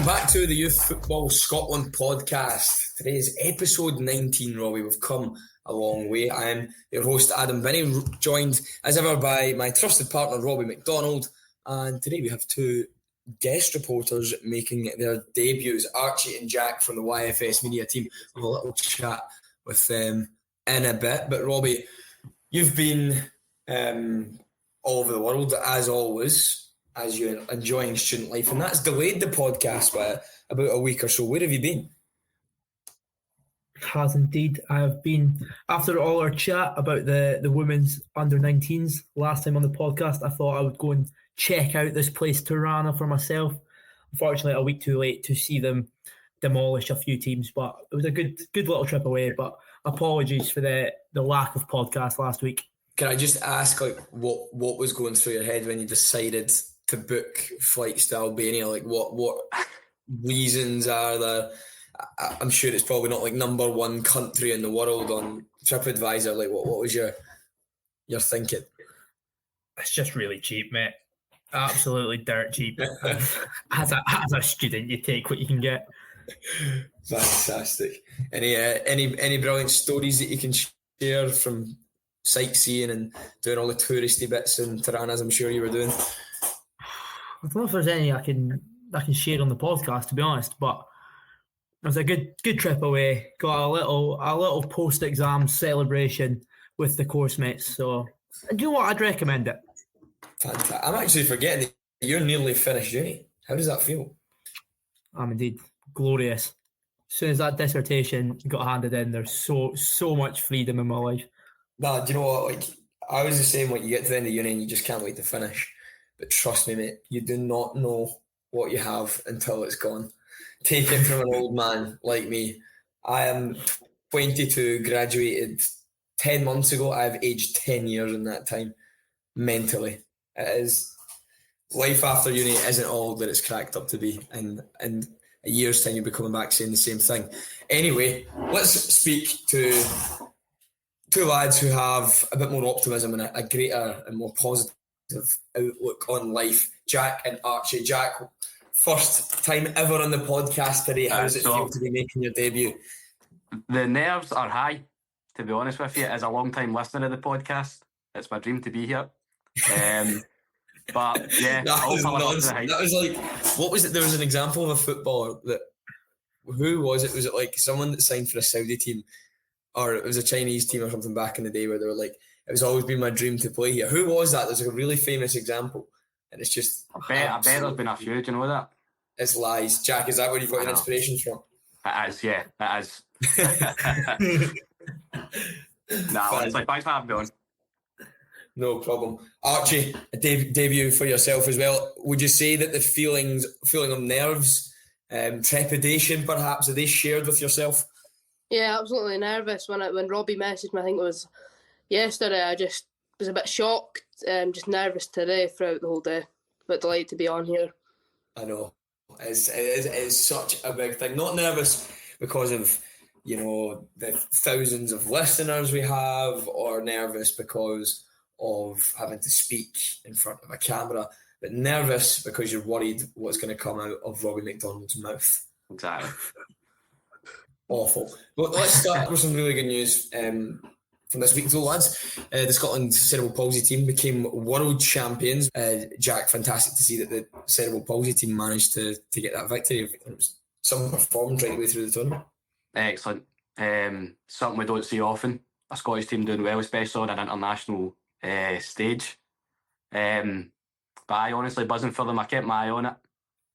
back to the Youth Football Scotland podcast. Today is episode 19, Robbie. We've come a long way. I am your host, Adam Binney, joined as ever by my trusted partner, Robbie McDonald. And today we have two guest reporters making their debuts, Archie and Jack from the YFS media team. We'll have a little chat with them in a bit. But Robbie, you've been all over the world, as always, as you're enjoying student life, and that's delayed the podcast by about a week or so. Where have you been? Has indeed. I have been, after all our chat about the women's under-19s last time on the podcast, I thought I would go and check out this place, Tirana, for myself. Unfortunately, a week too late to see them demolish a few teams, but it was a good little trip away. But apologies for the lack of podcast last week. Can I just ask, what was going through your head when you decided to book flights to Albania? What reasons are there? I'm sure it's probably not number one country in the world on TripAdvisor. What was your thinking? It's just really cheap, mate. Absolutely dirt cheap. As a student, you take what you can get. Fantastic. Any brilliant stories that you can share from sightseeing and doing all the touristy bits in Tirana, as I'm sure you were doing? I don't know if there's any I can share on the podcast, to be honest, but it was a good trip away. Got a little post-exam celebration with the course mates. So, do you know what? I'd recommend it. Fantastic. I'm actually forgetting that you're nearly finished uni. How does that feel? I'm indeed glorious. As soon as that dissertation got handed in, there's so much freedom in my life. Nah, do you know what? I was the same. You get to the end of uni and you just can't wait to finish. But trust me, mate, you do not know what you have until it's gone. Take it from an old man like me. I am 22, graduated 10 months ago. I've aged 10 years in that time, mentally. It is. Life after uni isn't all that it's cracked up to be. And in a year's time, you'll be coming back saying the same thing. Anyway, let's speak to two lads who have a bit more optimism and a greater and more positive outlook on life. Jack and Archie. Jack, first time ever on the podcast today. How does it feel to be making your debut? The nerves are high, to be honest with you. As a long time listener of the podcast, it's my dream to be here. But yeah, that was nonsense. That was what was it? There was an example of a footballer that, who was it? Was it someone that signed for a Saudi team, or it was a Chinese team or something back in the day where they were it was always been my dream to play here? Who was that? There's a really famous example, and it's just. I bet there's been a few. Do you know that? It's lies. Jack, is that where you've got your inspirations from? It is, yeah. It is. Thanks for having me on. No problem. Archie, a debut for yourself as well. Would you say that the feeling of nerves, trepidation perhaps, are they shared with yourself? Yeah, absolutely nervous. When Robbie messaged me, I think it was yesterday, I just was a bit shocked, just nervous today throughout the whole day. But delighted to be on here. I know. It is such a big thing. Not nervous because of, the thousands of listeners we have, or nervous because of having to speak in front of a camera, but nervous because you're worried what's going to come out of Robbie McDonald's mouth. Exactly. Awful. But let's start with some really good news from this week. So, lads, the Scotland Cerebral Palsy team became world champions. Jack, fantastic to see that the Cerebral Palsy team managed to get that victory. Some performed right the way through the tournament. Excellent. Something we don't see often. A Scottish team doing well, especially on an international stage. But I honestly buzzing for them. I kept my eye on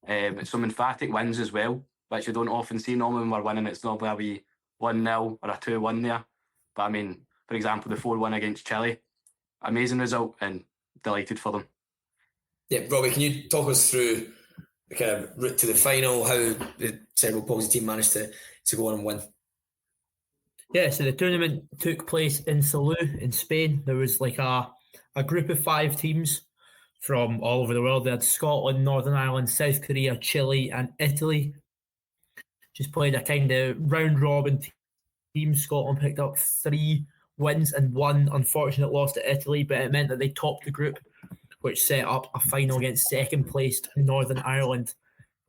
it. Some emphatic wins as well, which you don't often see. Normally when we're winning, it's normally a wee 1-0 or a 2-1 there. But I mean, for example, the 4-1 against Chile, amazing result, and delighted for them. Yeah, Robbie, can you talk us through the kind of route to the final, how the Cerebral Palsy team managed to go on and win? Yeah, so the tournament took place in Salou in Spain. There was a group of 5 teams from all over the world. They had Scotland, Northern Ireland, South Korea, Chile and Italy. Just played a kind of round-robin team. Scotland picked up 3 wins and 1 unfortunate loss to Italy, but it meant that they topped the group, which set up a final against second-placed Northern Ireland,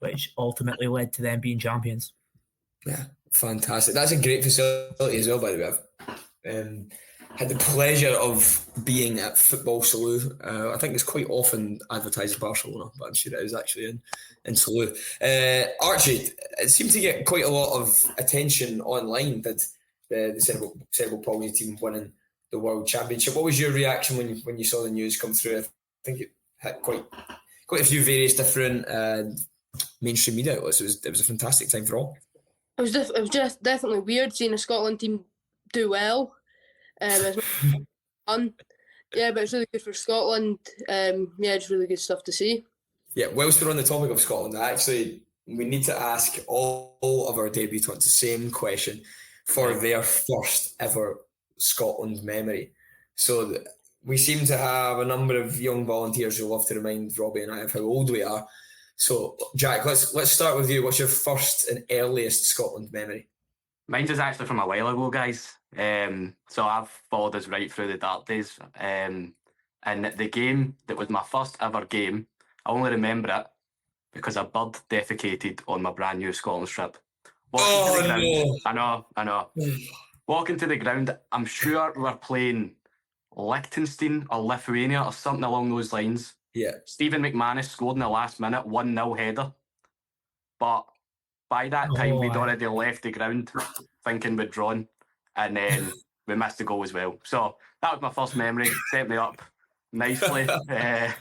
which ultimately led to them being champions. Yeah, fantastic. That's a great facility as well, by the way. I've had the pleasure of being at Football Salou. I think it's quite often advertised as Barcelona, but I'm sure it is actually in Salou. Archie, it seemed to get quite a lot of attention online, did the cerebral palsy team winning the World Championship. What was your reaction when you saw the news come through? I think it hit quite a few various different mainstream media outlets. It was a fantastic time for all. It was just definitely weird seeing a Scotland team do well. It's fun. Yeah, but it's really good for Scotland. It's really good stuff to see. Yeah, whilst we're on the topic of Scotland, we need to ask all of our debutants the same question for their first ever Scotland memory. So we seem to have a number of young volunteers who love to remind Robbie and I of how old we are. So, Jack, let's start with you. What's your first and earliest Scotland memory? Mine's is actually from a while ago, guys. So I've followed us right through the dark days. And the game that was my first ever game, I only remember it because a bird defecated on my brand new Scotland strip. Walking to the ground. No. I know. Walking to the ground, I'm sure we're playing Liechtenstein or Lithuania or something along those lines. Yeah. Stephen McManus scored in the last minute, 1-0 header. But by that time, we'd already left the ground thinking we'd drawn, and then we missed the goal as well. So that was my first memory, set me up nicely. But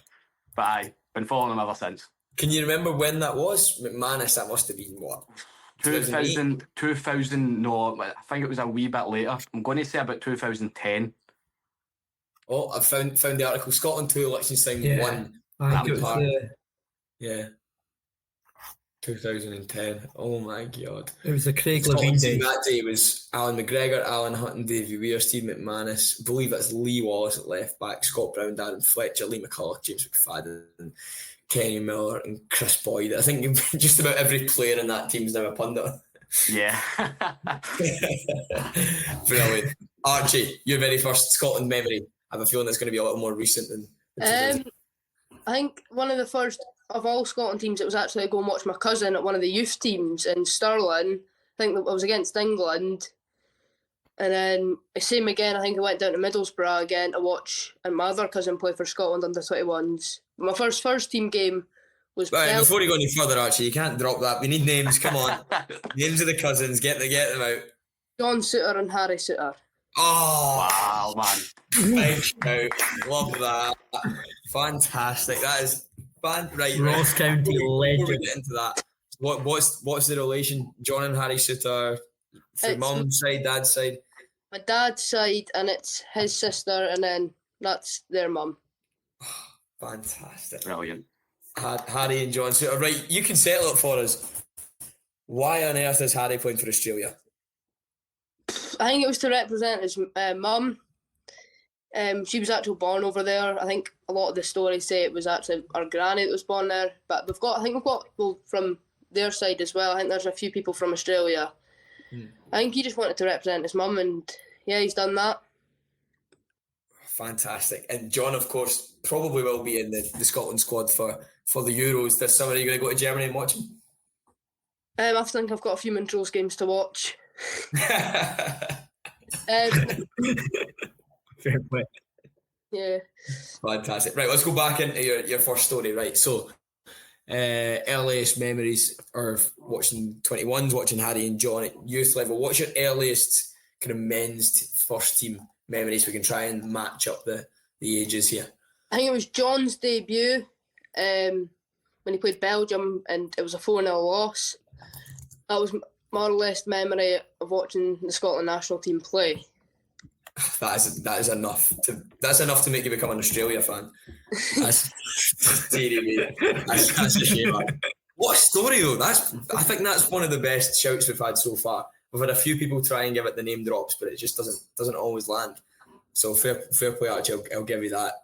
I've been following him ever since. Can you remember when that was? McManus, that must have been what? 2000, no, I think it was a wee bit later. I'm going to say about 2010. Oh, I found the article. Scotland 2, Liechtenstein 1. I think it was Yeah. 2010. Oh my God. It was the Craig Levein day. That day was Alan McGregor, Alan Hutton, Davy Weir, Steve McManus. I believe that's Lee Wallace at left back, Scott Brown, Darren Fletcher, Lee McCulloch, James McFadden, Kenny Miller, and Chris Boyd. I think just about every player in that team is now a pundit. Yeah. Brilliant. Archie, your very first Scotland memory. I have a feeling it's going to be a little more recent than I think one of the first of all Scotland teams that was actually go and watch my cousin at one of the youth teams in Stirling. I think that was against England. And then same again, I think I went down to Middlesbrough again to watch and my other cousin play for Scotland under 21s. My first team game was right, before you go any further, Archie, you can't drop that. We need names, come on. Names of the cousins, get them out. John Suter and Harry Suter. Oh wow, man. Nice shout. Love that. Fantastic. That is right. Ross County legend. Before we get into that, what's the relation? John and Harry Suter from mum's side, dad's side? My dad's side, and it's his sister, and then that's their mum. Fantastic. Brilliant. Harry and John Suter. Right, you can settle it for us. Why on earth is Harry playing for Australia? I think it was to represent his mum. She was actually born over there. I think a lot of the stories say it was actually our granny that was born there. But we've got people from their side as well. I think there's a few people from Australia. I think he just wanted to represent his mum, and yeah, he's done that. Fantastic. And John, of course, probably will be in the Scotland squad for the Euros this summer. Are you going to go to Germany and watch him? I think I've got a few Montrose games to watch. Fair play. Yeah. Fantastic. Right, let's go back into your first story. Right, so earliest memories are watching 21s, watching Harry and John at youth level. What's your earliest kind of men's first team memories? We can try and match up the ages here. I think it was John's debut when he played Belgium, and it was a 4-0 loss. That was more or less memory of watching the Scotland national team play. That is enough to make you become an Australia fan. That's that's a shame. What a story though. I think that's one of the best shouts we've had so far. We've had a few people try and give it the name drops, but it just doesn't always land. So fair play, Archie. I'll give you that.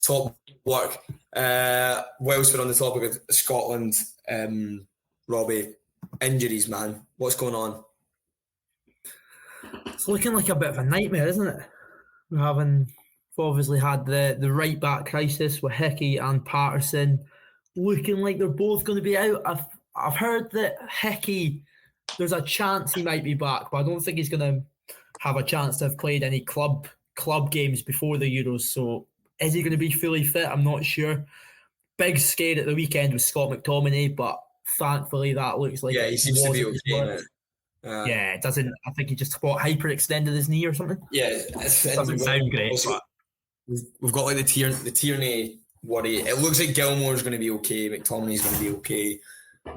Top work. Whilst we're on the topic of Scotland, Robbie, injuries, man. What's going on? It's looking like a bit of a nightmare, isn't it? We've obviously had the right back crisis with Hickey and Patterson. looking like they're both going to be out. I've heard that Hickey, there's a chance he might be back, but I don't think he's going to have a chance to have played any club games before the Euros. So is he going to be fully fit? I'm not sure. Big scare at the weekend with Scott McTominay, but thankfully that looks like he seems to be okay. Yeah, it doesn't. I think he just hyperextended his knee or something. Yeah, it doesn't sound great. Also, we've got like the Tierney worry. It looks like Gilmore's going to be okay. McTominay's going to be okay.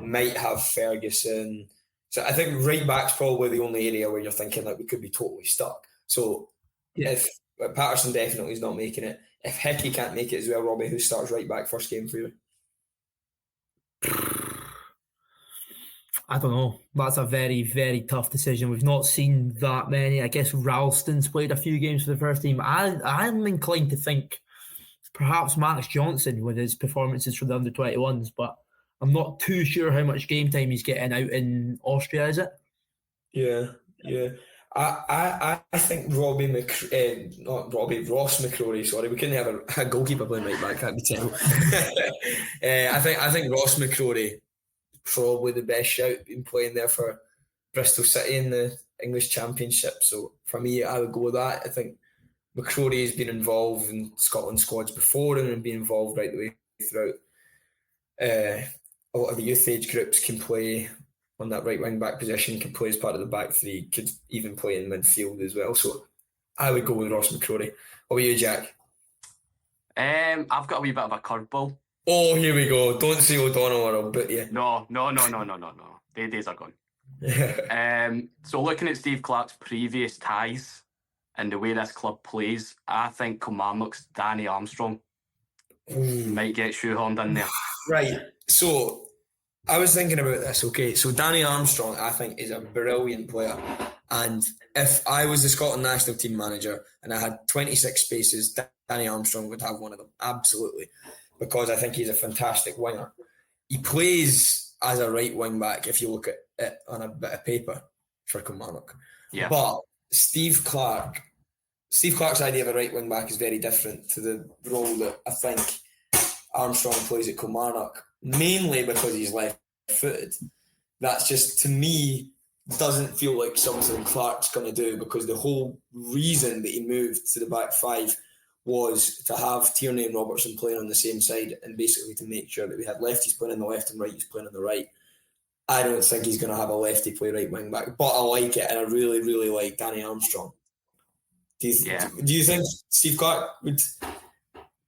Might have Ferguson. So I think right back's probably the only area where you're thinking like we could be totally stuck. So if Patterson definitely is not making it, if Hickey can't make it as well, Robbie, who starts right back first game for you? I don't know. That's a very, very tough decision. We've not seen that many. I guess Ralston's played a few games for the first team. I'm inclined to think perhaps Max Johnson with his performances for the under-21s, but I'm not too sure how much game time he's getting out in Austria, is it? Yeah. I think Ross McCrory. Sorry, we couldn't have a goalkeeper playing right back. That'd be terrible. I think Ross McCrory probably the best shout, been playing there for Bristol City in the English Championship. So for me, I would go with that. I think McCrory has been involved in Scotland squads before and been involved right the way throughout. A lot of the youth age groups can play on that right wing back position, can play as part of the back three, could even play in midfield as well. So I would go with Ross McCrory. What about you, Jack? I've got a wee bit of a curveball. Oh, here we go. Don't say O'Donnell or I'll boot you. No. Their days are gone. So looking at Steve Clarke's previous ties and the way this club plays, I think Kilmarnock's Danny Armstrong might get shoehorned in there. Right. So I was thinking about this. Okay, so Danny Armstrong, I think, is a brilliant player. And if I was the Scotland national team manager and I had 26 spaces, Danny Armstrong would have one of them. Absolutely. Because I think he's a fantastic winger. He plays as a right wing back if you look at it on a bit of paper for Kilmarnock. Yeah. But Steve Clarke's idea of a right wing back is very different to the role that I think Armstrong plays at Kilmarnock, mainly because he's left-footed. That's just, to me, doesn't feel like something Clarke's going to do, because the whole reason that he moved to the back five was to have Tierney and Robertson playing on the same side and basically to make sure that we had lefties playing on the left and righties playing on the right. I don't think he's going to have a lefty play right wing back, but I like it, and I really, really like Danny Armstrong. Do you think Steve Clarke could,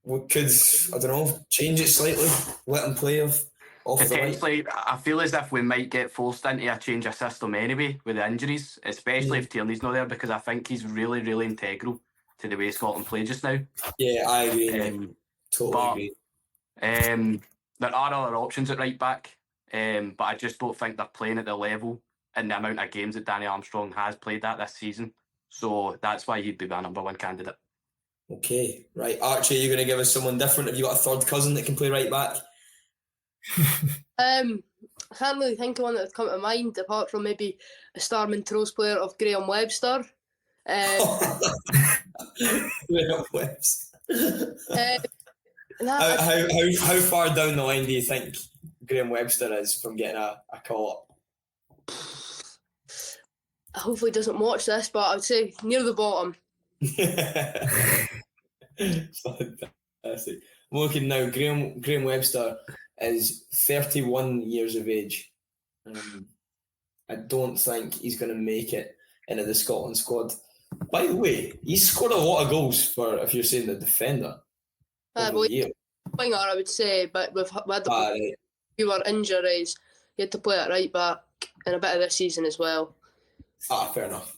I don't know, change it slightly, let him play off potentially? I feel as if we might get forced into a change of system anyway with the injuries, especially if Tierney's not there, because I think he's really, really integral to the way Scotland play just now. Yeah, I agree. Totally agree. There are other options at right back, but I just don't think they're playing at the level and the amount of games that Danny Armstrong has played at this season. So that's why he'd be my number one candidate. Okay, right. Archie, you're going to give us someone different? Have you got a third cousin that can play right back? I can't really think of one that would come to mind, apart from maybe a star Montrose player of Graham Webster. Graham Webster. How far down the line do you think Graham Webster is from getting a call up? Hopefully he doesn't watch this, but I would say near the bottom. Fantastic. I'm looking now. Graham Webster is 31 years of age. I don't think he's going to make it into the Scotland squad. By the way, he's scored a lot of goals for, if you're saying the defender, over the year. Winger, I would say, but we've had fewer injuries. He had to play at right back in a bit of this season as well. Fair enough.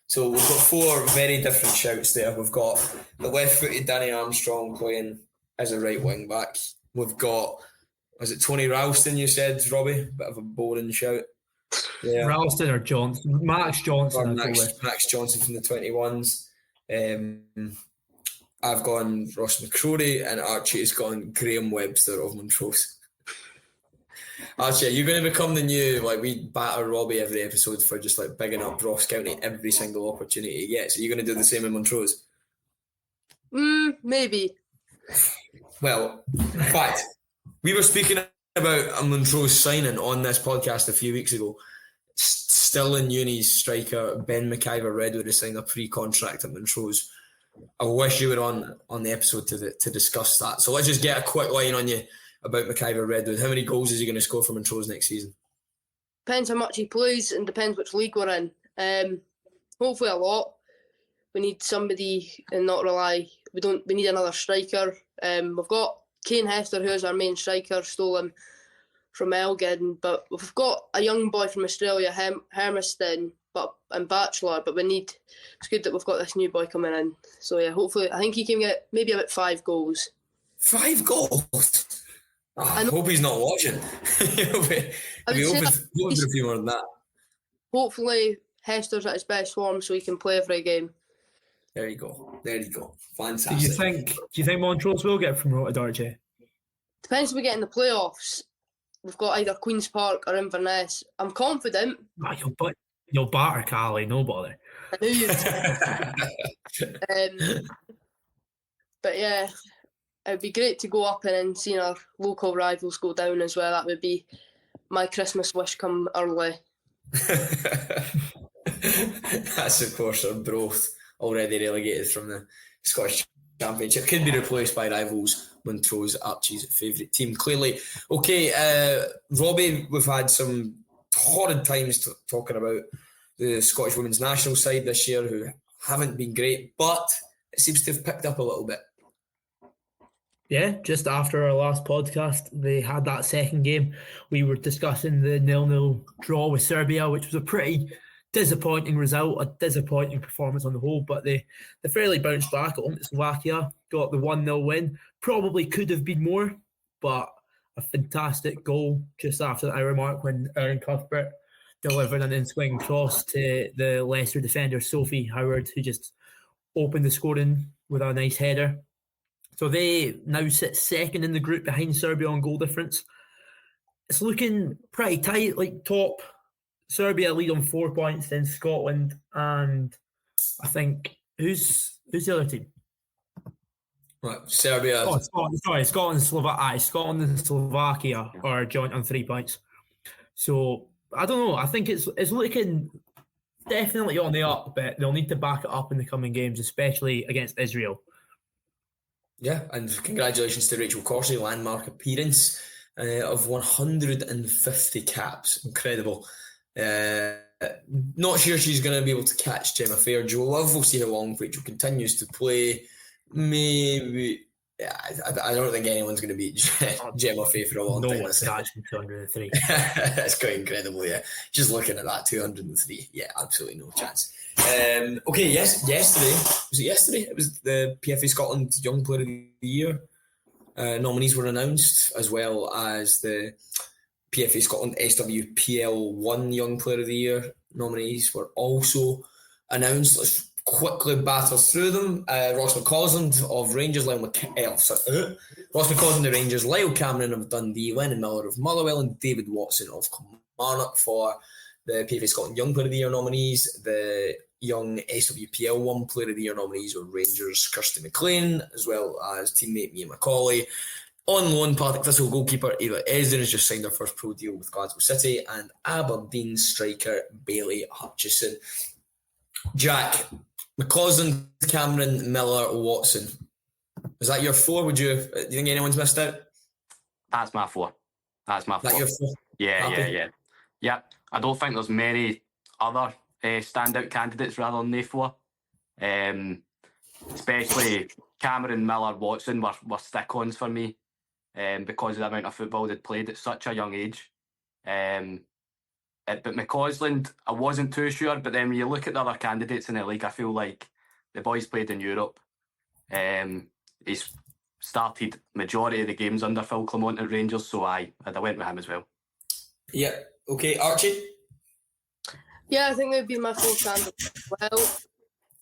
So we've got four very different shouts there. We've got the left-footed Danny Armstrong playing as a right wing back. We've got, was it Tony Ralston you said, Robbie? Bit of a boring shout. Yeah. Ralston or Johnson? Max Johnson. Max Johnson from the 21s. I've gone Ross McCrory, and Archie has gone Graham Webster of Montrose. Archie, you're going to become the new, we batter Robbie every episode for just bigging up Ross County every single opportunity he gets. Are you going to do the same in Montrose? Maybe. Well, in fact, We were speaking about a Montrose signing on this podcast a few weeks ago. Still in uni's striker Ben McIver-Redwood has signed a pre-contract at Montrose. I wish you were on the episode to discuss that. So let's just get a quick line on you about McIver-Redwood. How many goals is he going to score for Montrose next season? Depends how much he plays and depends which league we're in. Hopefully a lot. We need somebody and not rely. We need another striker. We've got Kane Hester, who is our main striker, stole him from Elgin, but we've got a young boy from Australia, Hermiston, and Bachelor, but it's good that we've got this new boy coming in. So yeah, hopefully, I think he can get maybe about 5 goals. 5 goals? Oh, I hope he's not watching. He'll be hoping for a few more than that. Hopefully, Hester's at his best form so he can play every game. There you go. Fantastic. Do you think Montrose will get promoted, RJ? Depends if we get in the playoffs. We've got either Queen's Park or Inverness. I'm confident. You'll batter Cali, no bother. I knew you'd. But yeah, it'd be great to go up and then see our local rivals go down as well. That would be my Christmas wish come early. That's of course our Broth, already relegated from the Scottish Championship. Could be replaced by rivals Montrose, Archie's favourite team, clearly. Okay, Robbie, we've had some horrid times talking about the Scottish women's national side this year, who haven't been great, but it seems to have picked up a little bit. Yeah, just after our last podcast, they had that second game. We were discussing the 0-0 draw with Serbia, which was a pretty disappointing result, a disappointing performance on the whole, but they fairly bounced back at home to Slovakia, got the 1-0 win. Probably could have been more, but a fantastic goal just after the hour mark when Erin Cuthbert delivered an in-swing cross to the Leicester defender Sophie Howard, who just opened the scoring with a nice header. So they now sit second in the group behind Serbia on goal difference. It's looking pretty tight, like top. Serbia lead on 4 points, then Scotland, and I think who's the other team? Right, Serbia. Oh, Scotland and Slovakia are joint on 3 points. So I don't know. I think it's looking definitely on the up, but they'll need to back it up in the coming games, especially against Israel. Yeah, and congratulations to Rachel Corsey, landmark appearance of 150 caps. Incredible. Not sure she's going to be able to catch Gemma Fair. Joe Love, we'll see how long Rachel continues to play. Maybe. Yeah, I don't think anyone's going to beat Gemma Fair for a long time. No one's catching 203. That's quite incredible, yeah. Just looking at that, 203. Yeah, absolutely no chance. Okay, yesterday. Was it yesterday? It was the PFA Scotland Young Player of the Year. Nominees were announced, as well as the PFA Scotland SWPL 1 Young Player of the Year nominees were also announced. Let's quickly battle through them. Ross McCausland of Rangers, Ross McCausland of Rangers, Lyle Cameron of Dundee, Lennon Miller of Motherwell, and David Watson of Kilmarnock for the PFA Scotland Young Player of the Year nominees. The Young SWPL 1 Player of the Year nominees were Rangers' Kirsty McLean, as well as teammate Mia McCauley. On loan, Partick Thistle goalkeeper Ava Esden has just signed her first pro deal with Glasgow City, and Aberdeen striker Bailey Hutchison. Jack, McCausland, Cameron, Miller, Watson. Is that your 4? Do you think anyone's missed out? That's my 4. That's my 4. That your 4? Yeah. I don't think there's many other standout candidates rather than they 4. Especially Cameron, Miller, Watson were stick-ons for me because of the amount of football they'd played at such a young age. But McCausland, I wasn't too sure, but then when you look at the other candidates in the league, I feel like the boy's played in Europe. He's started majority of the games under Phil Clement at Rangers, so I went with him as well. Yeah. Okay, Archie? Yeah, I think that would be my 4 candidates as well.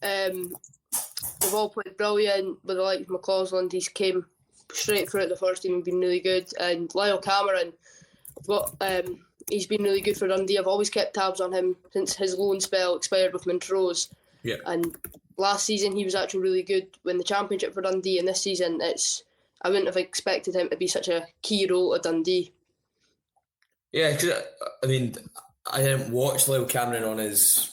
They've all played brilliant, with the like of McCausland, he's came straight through at the first team and been really good. And Lyle Cameron, he's been really good for Dundee. I've always kept tabs on him since his loan spell expired with Montrose. Yeah. And last season he was actually really good when the championship for Dundee, and this season it's I wouldn't have expected him to be such a key role to Dundee. Yeah, because I mean, I didn't watch Lyle Cameron on his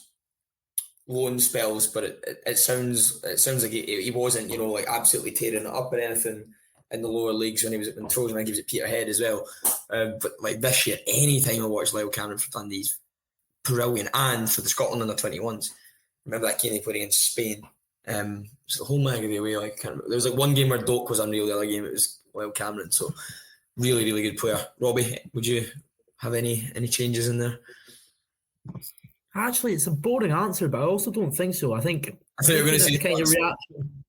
loan spells, but it sounds like he wasn't, like absolutely tearing it up or anything in the lower leagues when he was at Montrose, and I think he was at Peterhead as well. But like this year, any time I watch Lyle Cameron for Dundee, he's brilliant, and for the Scotland under-21s. Remember that game they played against Spain? It's the whole mag of the away. Like, I can't remember. There was like one game where Doak was unreal. The other game it was Lyle Cameron. So really, really good player. Robbie, would you have any changes in there? Actually, it's a boring answer, but I also don't think so. I thought you were going to say kind of reaction.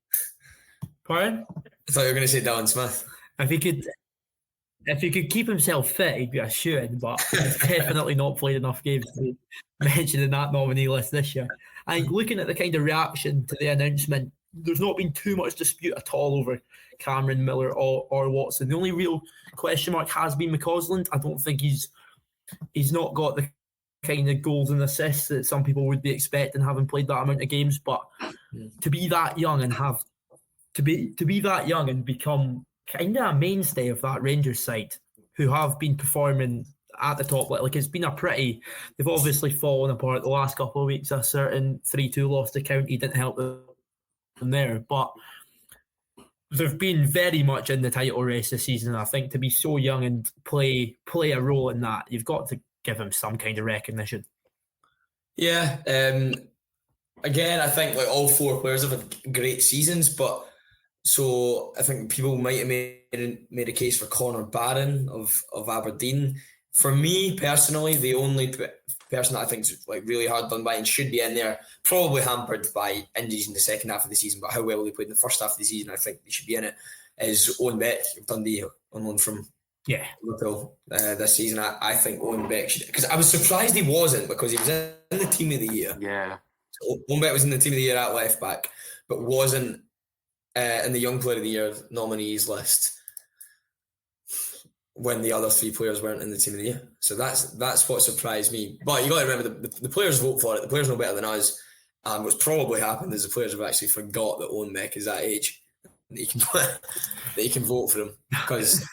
Pardon? I thought you were going to say Dylan Smith. If he could keep himself fit, he'd be a shoe-in, but he's definitely not played enough games to be mentioned in that nominee list this year. I think looking at the kind of reaction to the announcement, there's not been too much dispute at all over Cameron, Miller or Watson. The only real question mark has been McCausland. I don't think he's not got the kind of goals and assists that some people would be expecting, having played that amount of games. But to be that young and have to be that young and become kind of a mainstay of that Rangers side, who have been performing at the top, like it's been they've obviously fallen apart the last couple of weeks. A certain 3-2 loss to County didn't help them there, but they've been very much in the title race this season. I think to be so young and play a role in that, you've got to give him some kind of recognition. Yeah. Again, I think like all four players have had great seasons, but so I think people might have made a case for Connor Barron of Aberdeen. For me personally, the only person that I think is like really hard done by and should be in there, probably hampered by injuries in the second half of the season, but how well they played in the first half of the season, I think they should be in it, is Owen Beck of Dundee on loan from Liverpool this season. I think Owen Beck should, because I was surprised he wasn't, because he was in the team of the year. Yeah. So Owen Beck was in the team of the year at left back, but wasn't in the Young Player of the Year nominees list when the other three players weren't in the team of the year. So that's what surprised me. But you got to remember, the players vote for it. The players know better than us. And what's probably happened is the players have actually forgot that Owen Beck is that age. That he can vote for him, because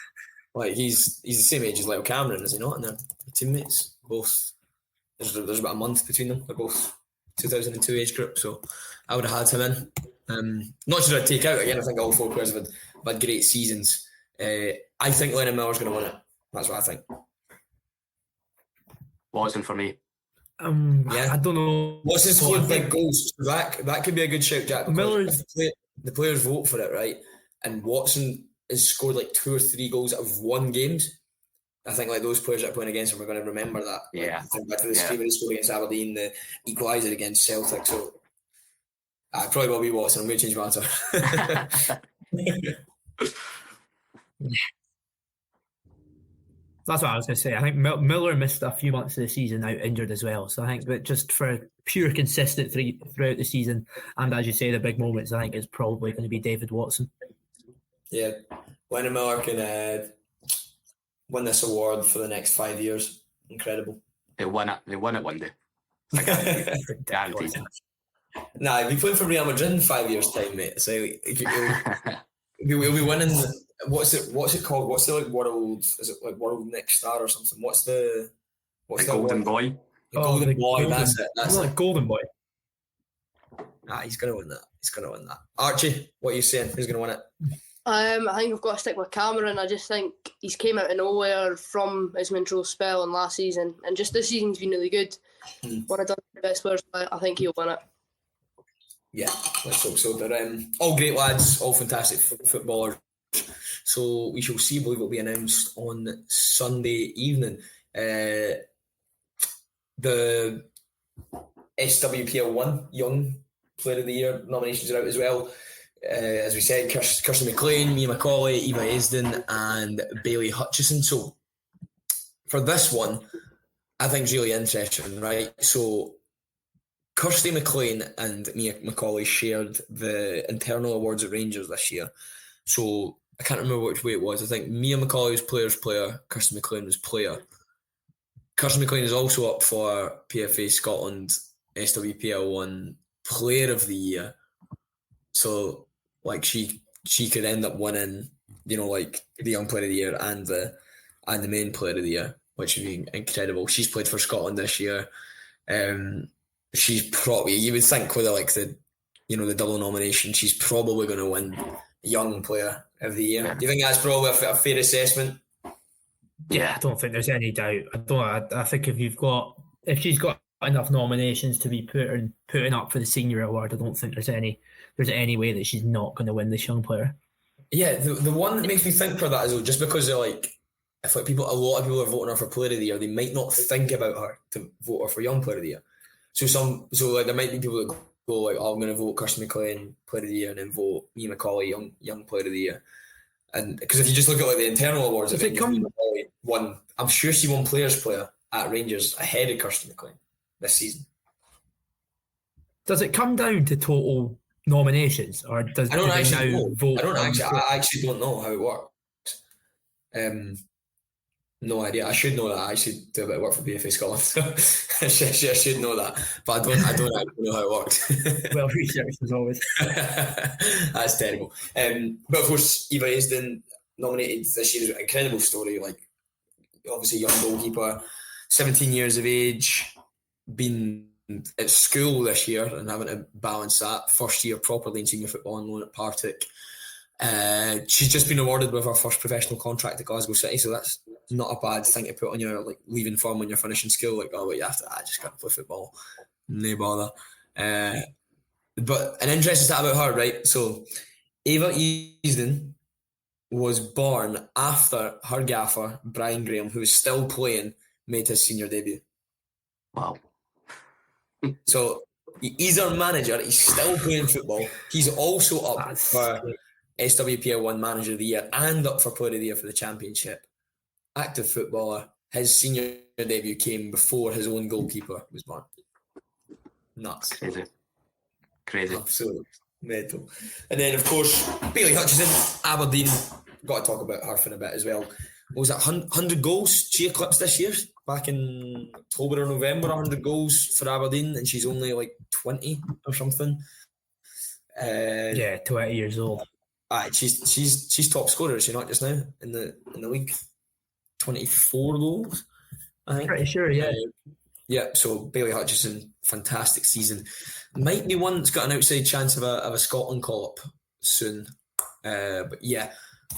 like he's the same age as Lyle Cameron, is he not? And they're teammates. Both there's about a month between them. They're both 2002 age group. So I would have had him in. Not sure I'd take out again. I think all four players have had great seasons. I think Lennon Miller's going to win it. That's what I think. Watson for me. I don't know. Watson scored big goals. That could be a good shout, Jack. Because if the players vote for it, right? And Watson has scored like 2 or 3 goals out of 1 games. I think like those players that are playing against him are going to remember that. Yeah. Like, back to the screamer he scored against Aberdeen, the equaliser against Celtic. So I probably will be Watson. I'm going to change my answer. That's what I was going to say. I think Miller missed a few months of the season out injured as well. So I think that just for pure consistent throughout the season, and as you say, the big moments, I think it's probably going to be David Watson. Yeah, Lennon Miller can win this award for the next 5 years. Incredible. They won it one day. Guaranteed. Nah, he'll be playing for Real Madrid in 5 years' time, mate. So we'll be winning. What's it called? What's the like world? Is it like World Next Star or something? What's the Golden Boy? The Golden Boy. That's it. That's like Golden Boy. He's gonna win that. Archie, what are you saying? Who's gonna win it? I think I've got to stick with Cameron. I just think he's came out of nowhere from his Montrose spell in last season, and just this season's been really good. One of the best players. I think he'll win it. Yeah, let's hope so. They're all great lads, all fantastic footballers. So we shall see. I believe it'll be announced on Sunday evening. The SWPL 1 Young Player of the Year nominations are out as well. As we said, Kirsten McLean, Mia Macaulay, Eva Esden, and Bailey Hutchison. So for this one, I think it's really interesting, right? So Kirsty McLean and Mia Macaulay shared the internal awards at Rangers this year. So I can't remember which way it was. I think Mia Macaulay was player's player, Kirsty McLean was player. Kirsty McLean is also up for PFA Scotland SWPL 1 Player of the Year. So like she she could end up winning, like the Young Player of the Year and the main Player of the Year, which would be incredible. She's played for Scotland this year. She's probably, you would think with the double nomination, she's probably going to win Young Player of the Year. Do you think that's probably a fair assessment? Yeah, I don't think there's any doubt. I think if she's got enough nominations to be putting up for the senior award, I don't think there's any way that she's not going to win this Young Player. Yeah, the one that makes me think for that is just because they're like, if a lot of people are voting her for Player of the Year, they might not think about her to vote her for Young Player of the Year. So there might be people that go like, oh, I'm going to vote Kirsty McLean Player of the Year and then vote Mia McCauley Young Player of the Year. And because if you just look at like the internal awards, I'm sure she won Players Player at Rangers ahead of Kirsty McLean this season. Does it come down to total nominations, or does I don't actually now know. vote? I actually don't know how it works. No idea. I should know that. I actually do a bit of work for BFA Scotland, so I should know that. But I don't actually know how it works. Well, research as always. That's terrible. But of course, Eva Aisden nominated this year. An incredible story. Like, obviously, young goalkeeper, 17 years of age, been at school this year and having to balance that. First year properly in senior football on loan at Partick. She's just been awarded with her first professional contract at Glasgow City, so that's not a bad thing to put on your like leaving form when you're finishing school. Like, oh, wait, I just got to play football. No bother. But an interesting stat about her, right? So, Eva Aisden was born after her gaffer, Brian Graham, who is still playing, made his senior debut. Wow. So, he's our manager. He's still playing football. He's also up for SWPL 1 Manager of the Year and up for Player of the Year for the Championship. Active footballer. His senior debut came before his own goalkeeper was born. Nuts. Crazy. Absolutely mental. And then, of course, Bailey Hutchison, Aberdeen. Got to talk about her for a bit as well. What was that, 100 goals she eclipsed this year? Back in October or November, 100 goals for Aberdeen, and she's only like 20 or something. 20 years old. She's top scorer, is she not, just now in the league? 24 goals, I think. Pretty sure, yeah. So Bailey Hutchison, fantastic season. Might be one that's got an outside chance of a Scotland call-up soon. But yeah,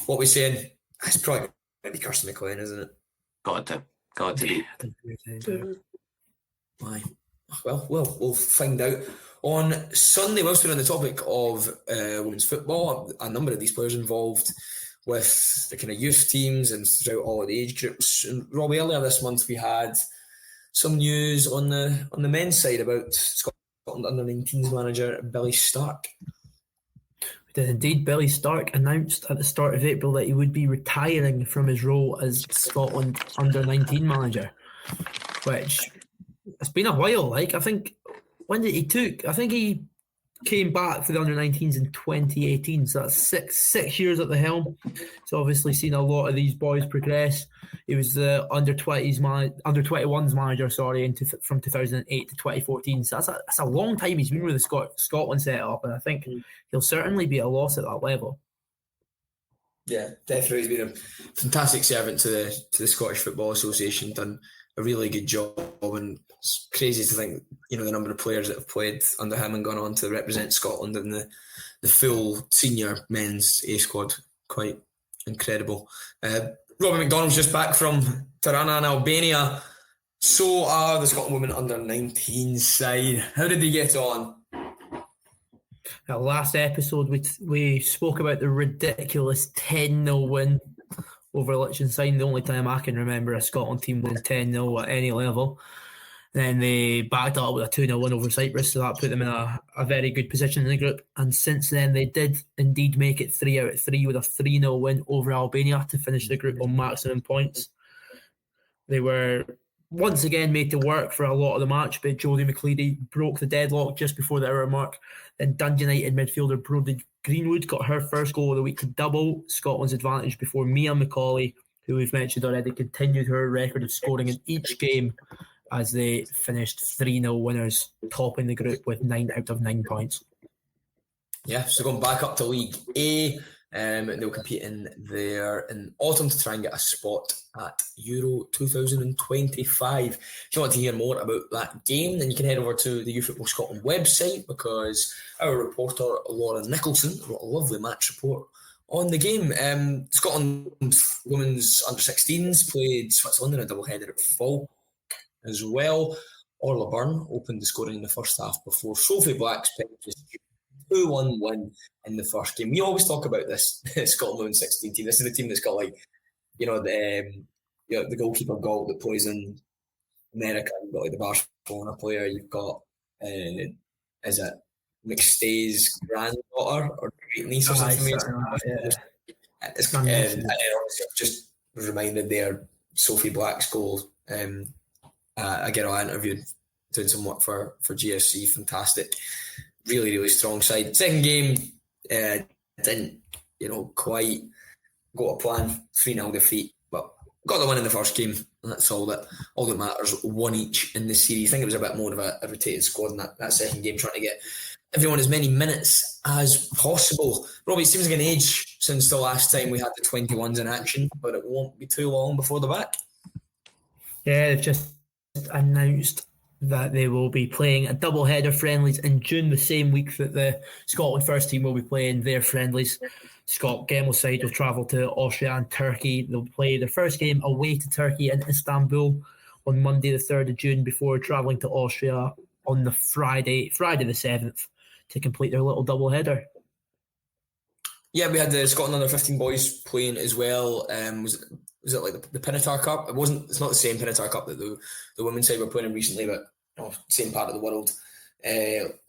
what we're saying, it's probably going to be Kirsty McLean, isn't it? Got to be. Why? Well, we'll find out. On Sunday, whilst we're on the topic of women's football, a number of these players involved with the kind of youth teams and throughout all of the age groups. And Robbie, earlier this month we had some news on the men's side about Scotland under-19s manager Billy Stark. We did indeed. Billy Stark announced at the start of April that he would be retiring from his role as Scotland under-19 manager, which it's been a while. Like, I think, when did he came back for the under-19s in 2018, so that's six years at the helm. So obviously seen a lot of these boys progress. He was the under-21s manager, from 2008 to 2014. So that's a long time he's been with the Scotland setup, and I think he'll certainly be a loss at that level. Yeah, definitely. He's been a fantastic servant to the Scottish Football Association, done a really good job, and it's crazy to think, the number of players that have played under him and gone on to represent Scotland in the full senior men's A squad. Quite incredible. Robbie McDonald's just back from Tirana in Albania. So are the Scotland women under-19 side. How did they get on? Last episode, we spoke about the ridiculous 10-0 win over Liechtenstein. The only time I can remember a Scotland team winning 10-0 at any level. Then they backed up with a 2-0 win over Cyprus, so that put them in a very good position in the group. And since then, they did indeed make it 3 out of 3 with a 3-0 win over Albania to finish the group on maximum points. They were once again made to work for a lot of the match, but Jodie McCleary broke the deadlock just before the hour mark. Then Dundee United midfielder Brodie Greenwood got her first goal of the week to double Scotland's advantage before Mia McCauley, who we've mentioned already, continued her record of scoring in each game as they finished 3-0 winners, topping the group with 9 out of 9 points. Yeah, so going back up to League A, they'll compete in there in autumn to try and get a spot at Euro 2025. If you want to hear more about that game, then you can head over to the YouFootball Scotland website, because our reporter Laura Nicholson wrote a lovely match report on the game. Scotland women's under-16s played Switzerland in a double-header at Fall as well. Orla Byrne opened the scoring in the first half before Sophie Black's penalty 2-1 win in the first game. We always talk about this Scotland women's 16 team. This is the team that's got, like, the goalkeeper Galt that plays in America. You've got like the Barcelona player. You've got is it McStay's granddaughter or great niece or something? And obviously I've just was reminded there Sophie Black's goal. Again, I interviewed doing some work for GSC. Fantastic. Really, really strong side. Second game didn't, quite go to plan. 3-0 defeat, but got the win in the first game. And that's all that matters. One each in the series. I think it was a bit more of a rotated squad in that second game, trying to get everyone as many minutes as possible. Robbie, it seems like an age since the last time we had the 21s in action, but it won't be too long before they're back. Yeah, they've just announced that they will be playing a double-header friendlies in June, the same week that the Scotland first team will be playing their friendlies. Scott Gemmell's side will travel to Austria and Turkey. They'll play their first game away to Turkey in Istanbul on Monday the 3rd of June before travelling to Austria on the Friday the 7th to complete their little double-header. Yeah, we had the Scotland under 15 boys playing as well. Was it like the Pinatar Cup? It's not the same Pinatar Cup that the women's side were playing in recently, but same part of the world.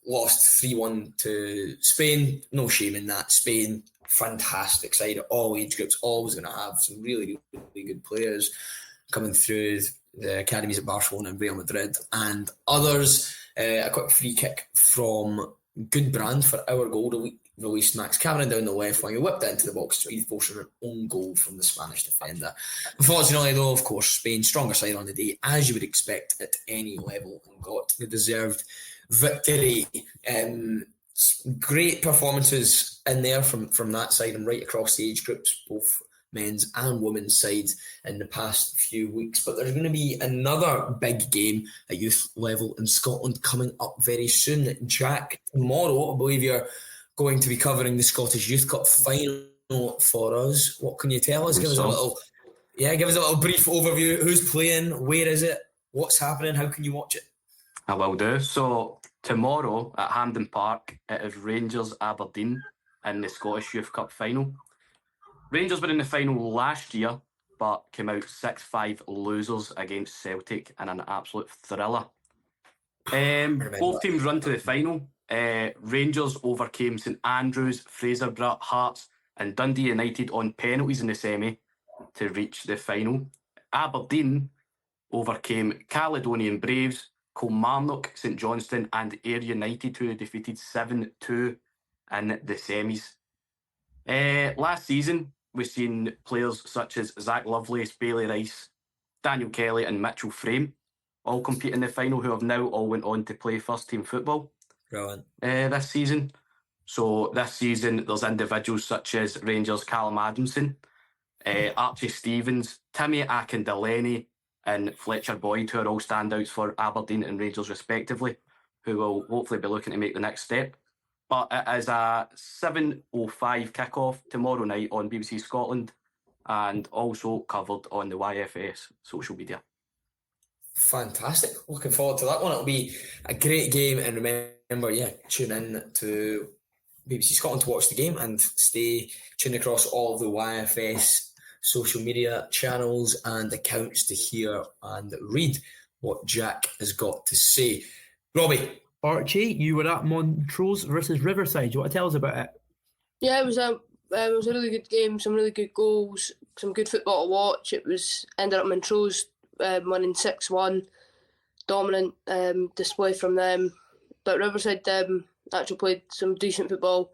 Lost 3-1 to Spain. No shame in that. Spain, fantastic side at all age groups. Always going to have some really, really good players coming through the academies at Barcelona and Real Madrid and others. A quick free kick from Goodbrand for our goal released Max Cameron down the left wing. He whipped it into the box to force an own goal from the Spanish defender. Unfortunately, though, of course, Spain, stronger side on the day, as you would expect at any level, and got the deserved victory. Great performances in there from that side and right across the age groups, both men's and women's sides in the past few weeks. But there's going to be another big game at youth level in Scotland coming up very soon. Jack, tomorrow, I believe you're going to be covering the Scottish Youth Cup final for us. What can you tell us? Give us a little brief overview. Who's playing? Where is it? What's happening? How can you watch it? I will do. So tomorrow at Hampden Park, it is Rangers Aberdeen in the Scottish Youth Cup final. Rangers were in the final last year, but came out 6-5 losers against Celtic in an absolute thriller. Both teams run to the final. Rangers overcame St Andrews, Fraserburgh, Hearts and Dundee United on penalties in the semi to reach the final. Aberdeen overcame Caledonian Braves, Kilmarnock, St Johnstone and Ayr United, who defeated 7-2 in the semis. Last season, we've seen players such as Zach Lovelace, Bailey Rice, Daniel Kelly and Mitchell Frame all compete in the final, who have now all went on to play first-team football. Brilliant. This season. So this season, there's individuals such as Rangers' Callum Adamson, Archie Stevens, Timmy Akindelenny and Fletcher Boyd, who are all standouts for Aberdeen and Rangers respectively, who will hopefully be looking to make the next step. But it is a 7:05 kick-off tomorrow night on BBC Scotland and also covered on the YFS social media. Fantastic. Looking forward to that one. It'll be a great game. And remember, tune in to BBC Scotland to watch the game and stay tuned across all of the YFS social media channels and accounts to hear and read what Jack has got to say. Robbie. Archie, you were at Montrose versus Riverside. Do you want to tell us about it? Yeah, it was a really good game. Some really good goals. Some good football to watch. It was ended up Montrose winning 6-1. Dominant display from them. But Riverside actually played some decent football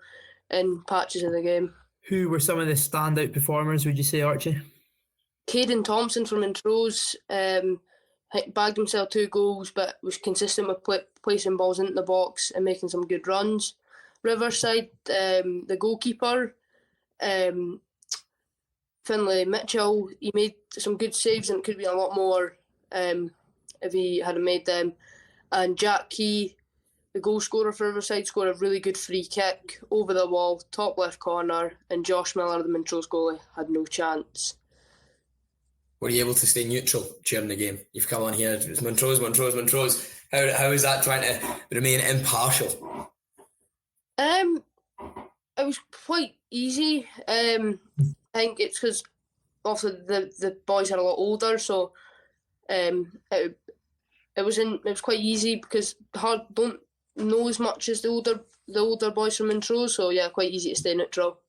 in patches of the game. Who were some of the standout performers, would you say, Archie? Caden Thompson from Montrose bagged himself 2 goals, but was consistent with placing balls into the box and making some good runs. Riverside, the goalkeeper, Finlay Mitchell, he made some good saves and it could have been a lot more if he hadn't made them. And Jack Key, the goal scorer for Riverside, scored a really good free kick over the wall, top left corner, and Josh Miller, the Montrose goalie, had no chance. Were you able to stay neutral during the game? You've come on here, it's Montrose. How is that trying to remain impartial? It was quite easy. I think it's because also the boys are a lot older, so it was quite easy because Hard don't know as much as the older boys from Montrose, so yeah, quite easy to stay neutral.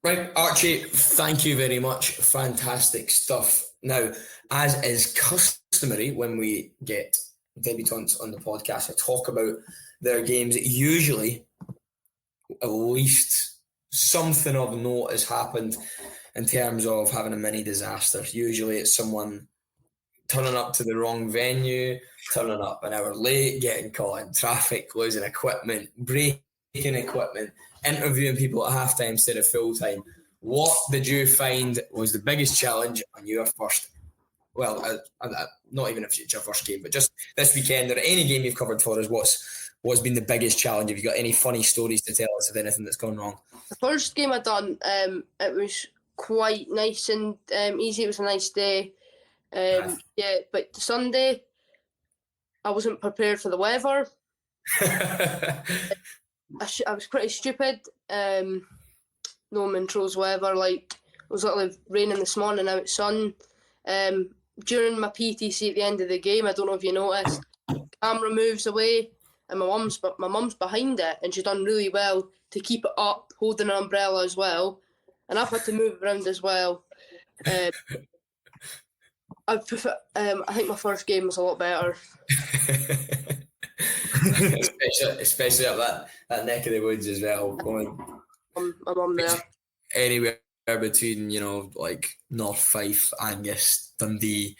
Right, Archie, thank you very much. Fantastic stuff. Now, as is customary when we get debutants on the podcast, I talk about their games. Usually, at least something of note has happened in terms of having a mini disaster. Usually it's someone turning up to the wrong venue, turning up an hour late, getting caught in traffic, losing equipment, breaking equipment, interviewing people at halftime instead of full time. What did you find was the biggest challenge on your first, well, not even if it's your first game, but just this weekend or any game you've covered for us, what's been the biggest challenge? Have you got any funny stories to tell us of anything that's gone wrong? The first game I done, it was quite nice and easy. It was a nice day. Yeah, but Sunday, I wasn't prepared for the weather. I was pretty stupid. No Montrose weather, like it was literally raining this morning, now it's sun. During my PTC at the end of the game, I don't know if you noticed, camera moves away and my mum's behind it, and she's done really well to keep it up, holding an umbrella as well, and I've had to move around as well. I think my first game was a lot better. especially up that neck of the woods as well. Going My mum there. Anywhere between, like North Fife, Angus, Dundee,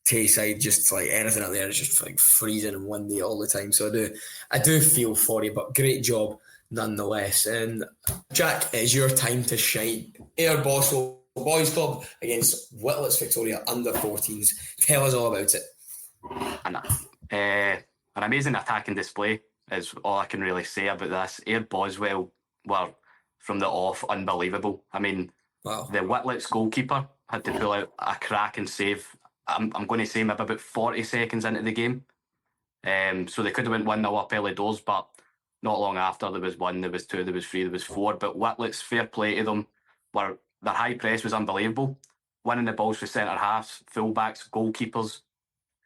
Tayside, just like anything up there is just like freezing and windy all the time. So I do feel for you, but great job nonetheless. And Jack, it's your time to shine. Ayr Boswell Boys Club against Whitlets Victoria under 14s. Tell us all about it. An amazing attacking display is all I can really say about this. Ayr Boswell were from the off unbelievable. I mean, wow. The Whitlets goalkeeper had to pull out a cracking save. I'm going to say maybe about 40 seconds into the game. So they could have went 1-0 up early doors, but not long after there was 1, there was 2, there was 3, there was 4. But Whitlets, fair play to them, their high press was unbelievable. Winning the balls for centre halves, fullbacks, goalkeepers.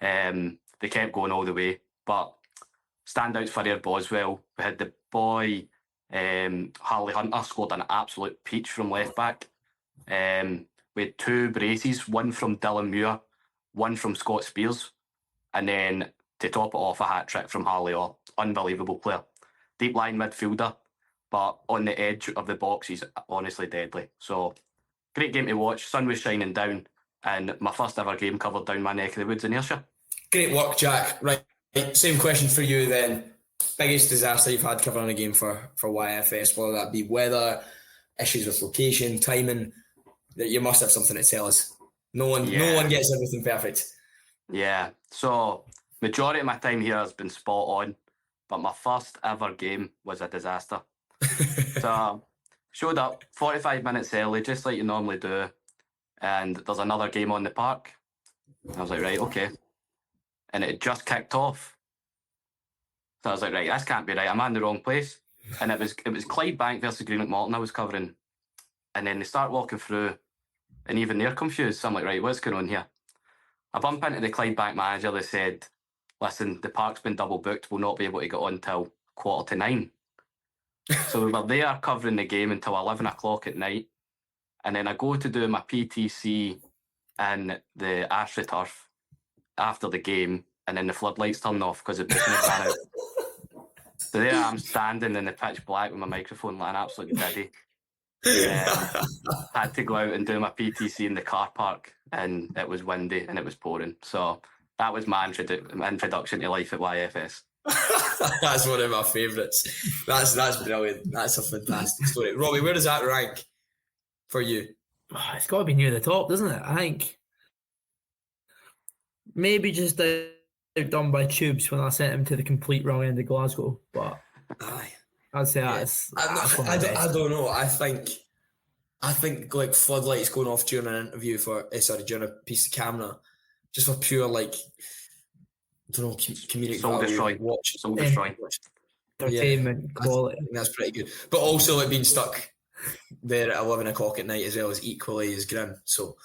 They kept going all the way. But standouts for Ayr Boswell, we had the boy Harley Hunter scored an absolute peach from left back. We had 2 braces, one from Dylan Muir, one from Scott Spears, and then to top it off, a hat trick from Harley Orr. Unbelievable player. Deep line midfielder, but on the edge of the box, he's honestly deadly. So, great game to watch. Sun was shining down, and my first ever game covered down my neck of the woods in Ayrshire. Great work, Jack. Right, same question for you then. Biggest disaster you've had covering a game for YFS, whether that be weather, issues with location, timing. That you must have something to tell us. No one gets everything perfect. Yeah. So majority of my time here has been spot on, but my first ever game was a disaster. So showed up 45 minutes early, just like you normally do, and there's another game on the park. I was like, right, okay, and it had just kicked off. So I was like, right, this can't be right. I'm in the wrong place. And it was Clydebank versus Greenock Morton I was covering. And then they start walking through, and even they're confused. So I'm like, right, what's going on here? I bump into the Clydebank manager. They said, listen, the park's been double booked. We'll not be able to get on till 9:15. So we were there covering the game until 11 o'clock at night. And then I go to do my PTC in the AstroTurf after the game, and then the floodlights turn off because the booking had ran out. So there I'm standing in the pitch black with my microphone like an absolute diddy. Had to go out and do my PTC in the car park, and it was windy and it was pouring. So that was my introduction to life at YFS. That's one of my favourites. That's brilliant. That's a fantastic story. Robbie, where does that rank for you? It's got to be near the top, doesn't it? I think maybe just outdone by Tubes when I sent him to the complete wrong end of Glasgow. But Aye. I'd say Yeah. that's I don't know. I think like floodlights going off during an interview during a piece of camera, just for pure like, I don't know, comedic Soul value. destroying. Soul destroying. entertainment quality. I think that's pretty good. But also it being stuck there at 11 o'clock at night as well is equally as grim. So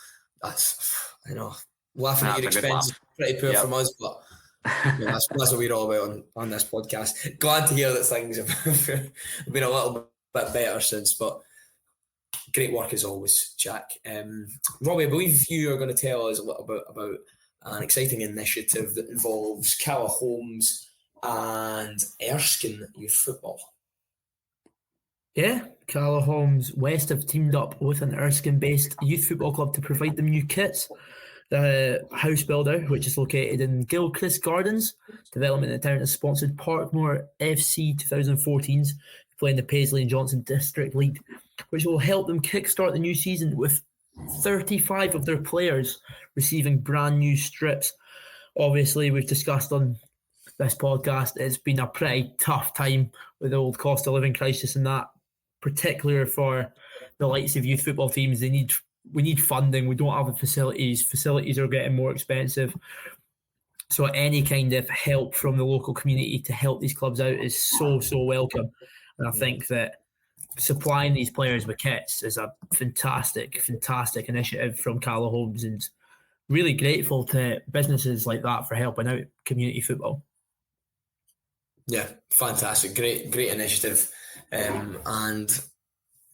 that's, I know, laughing at your expense is pretty poor from us, but that's what we're all about on this podcast. Glad to hear that things have been a little bit better since, but great work as always, Jack. Robbie, I believe you are going to tell us a little bit about an exciting initiative that involves Calla Holmes and Erskine Youth Football. Yeah, Calla Holmes West have teamed up with an Erskine-based youth football club to provide them new kits. The house builder, which is located in Gilchrist Gardens, development in the town, has sponsored Parkmore FC 2014s, playing the Paisley and Johnson District League, which will help them kickstart the new season with 35 of their players receiving brand new strips. Obviously, we've discussed on this podcast, it's been a pretty tough time with the old cost of living crisis and that, particularly for the likes of youth football teams. We need funding. We don't have the facilities. Facilities are getting more expensive. So any kind of help from the local community to help these clubs out is so welcome. And I think that supplying these players with kits is a fantastic initiative from Calla Holmes, and really grateful to businesses like that for helping out community football. Yeah, fantastic. Great initiative. And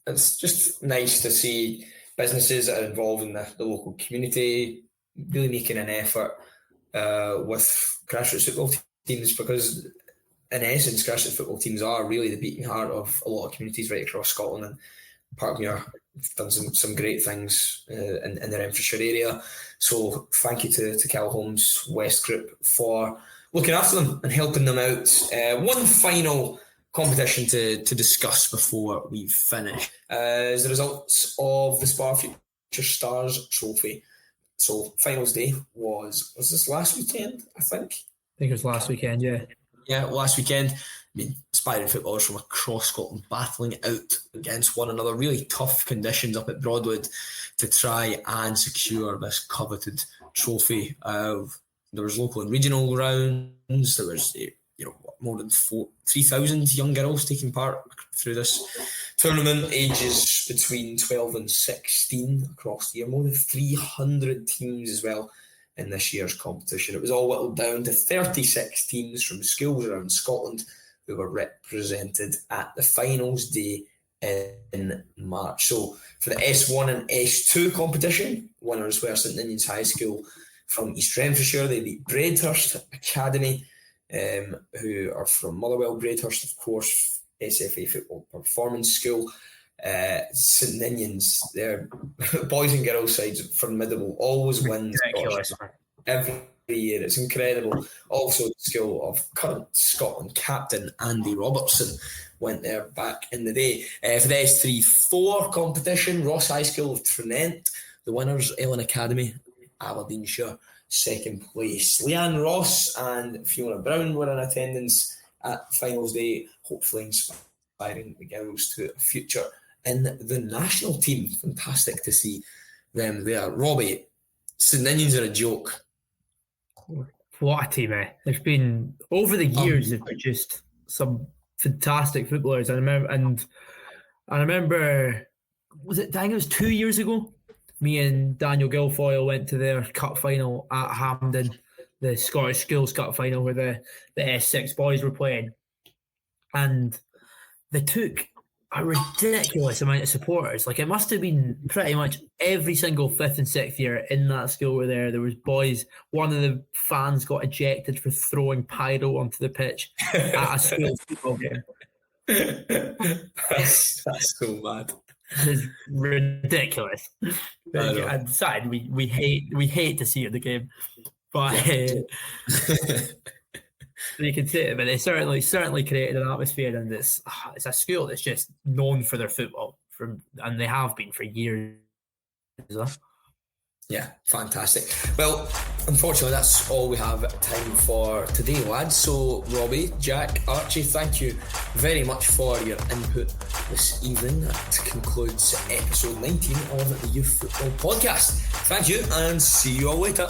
it's just nice to see businesses that are involved in the local community really making an effort with grassroots football teams, because in essence, grassroots football teams are really the beating heart of a lot of communities right across Scotland, and Parkmuir have done some great things in their Renfrewshire area. So thank you to Calla Holmes West Group for looking after them and helping them out. One final competition to discuss before we finish is the results of the Spar Future Stars Trophy. So finals day was this last weekend, I think? I think it was last weekend, yeah. Yeah, last weekend. I mean, aspiring footballers from across Scotland battling out against one another. Really tough conditions up at Broadwood to try and secure this coveted trophy. There was local and regional rounds. There was more than 3,000 young girls taking part through this tournament, ages between 12 and 16 across the year. More than 300 teams as well in this year's competition. It was all whittled down to 36 teams from schools around Scotland who were represented at the finals day in March. So for the S1 and S2 competition, winners were St Ninians High School from East Renfrewshire. They beat Braidhurst Academy, who are from Motherwell. Braidhurst, of course, SFA Football Performance School. St Ninians, their boys and girls sides formidable, always wins every year. It's incredible. Also, the school of current Scotland captain Andy Robertson went there back in the day. For the S3-4 competition, Ross High School of Trinent, the winners, Ellen Academy, Aberdeenshire, second place. Leanne Ross and Fiona Brown were in attendance at finals day, hopefully inspiring the girls to a future in the national team. Fantastic to see them there. Robbie, St Ninians are a joke. What a team, eh? They've been, over the years, they've produced some fantastic footballers. I remember, was it, I think it was 2 years ago, me and Daniel Guilfoyle went to their cup final at Hampden, the Scottish Schools Cup final, where the S6 boys were playing. And they took a ridiculous amount of supporters. Like, it must have been pretty much every single 5th and 6th year in that school were there. There was boys. One of the fans got ejected for throwing pyro onto the pitch at a school football game. That's so mad. It's ridiculous. And sad, we hate to see it in the game, but You can say it, but they certainly created an atmosphere, and it's a school that's just known for their football, and they have been for years. Yeah, fantastic. Well, unfortunately, that's all we have time for today, lads. So, Robbie, Jack, Archie, thank you very much for your input this evening. That concludes episode 19 of the Youth Football Podcast. Thank you, and see you all later.